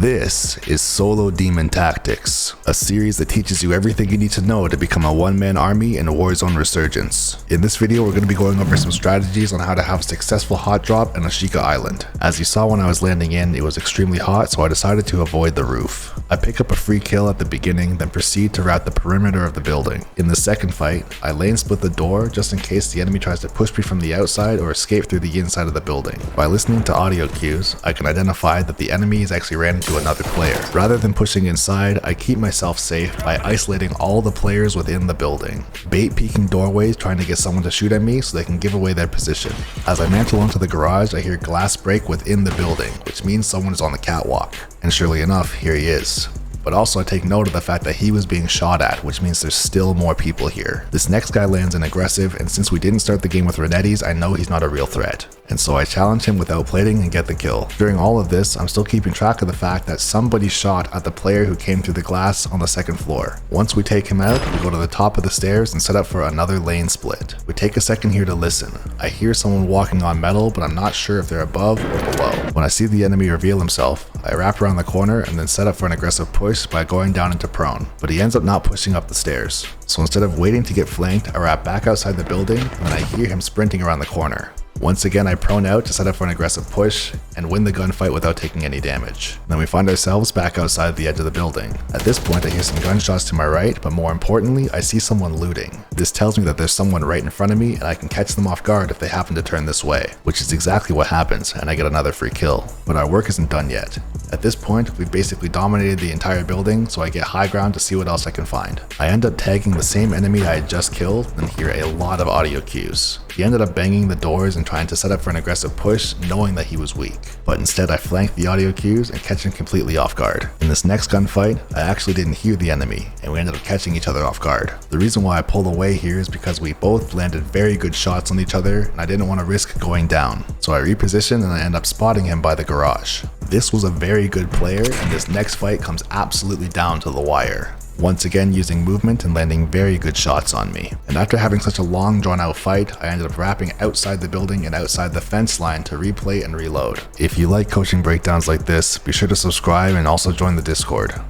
This is Solo Demon Tactics, a series that teaches you everything you need to know to become a one-man army in WarZone Resurgence. In this video, we're going to be going over some strategies on how to have a successful hot drop on Ashika Island. As you saw when I was landing in, it was extremely hot, so I decided to avoid the roof. I pick up a free kill at the beginning, then proceed to route the perimeter of the building. In the second fight, I lane split the door just in case the enemy tries to push me from the outside or escape through the inside of the building. By listening to audio cues, I can identify that the enemy is actually ran into another player. Rather than pushing inside, I keep myself safe by isolating all the players within the building. Bait peeking doorways trying to get someone to shoot at me so they can give away their position. As I mantle onto the garage, I hear glass break within the building, which means someone is on the catwalk. And surely enough, here he is. But also I take note of the fact that he was being shot at, which means there's still more people here. This next guy lands in aggressive, and since we didn't start the game with Renettis, I know he's not a real threat. And so I challenge him with outplating and get the kill. During all of this, I'm still keeping track of the fact that somebody shot at the player who came through the glass on the second floor. Once we take him out, we go to the top of the stairs and set up for another lane split. We take a second here to listen. I hear someone walking on metal, but I'm not sure if they're above or below. When I see the enemy reveal himself, I wrap around the corner and then set up for an aggressive push by going down into prone, but he ends up not pushing up the stairs. So instead of waiting to get flanked, I wrap back outside the building and I hear him sprinting around the corner. Once again, I prone out to set up for an aggressive push and win the gunfight without taking any damage. Then we find ourselves back outside the edge of the building. At this point, I hear some gunshots to my right, but more importantly, I see someone looting. This tells me that there's someone right in front of me and I can catch them off guard if they happen to turn this way, which is exactly what happens, and I get another free kill. But our work isn't done yet. At this point, we've basically dominated the entire building, so I get high ground to see what else I can find. I end up tagging the same enemy I had just killed and hear a lot of audio cues. He ended up banging the doors and trying to set up for an aggressive push, knowing that he was weak. But instead I flanked the audio cues and catch him completely off guard. In this next gunfight, I actually didn't hear the enemy, and we ended up catching each other off guard. The reason why I pulled away here is because we both landed very good shots on each other, and I didn't want to risk going down. So I repositioned and I end up spotting him by the garage. This was a very good player, and this next fight comes absolutely down to the wire. Once again using movement and landing very good shots on me. And after having such a long drawn out fight, I ended up wrapping outside the building and outside the fence line to replay and reload. If you like coaching breakdowns like this, be sure to subscribe and also join the Discord.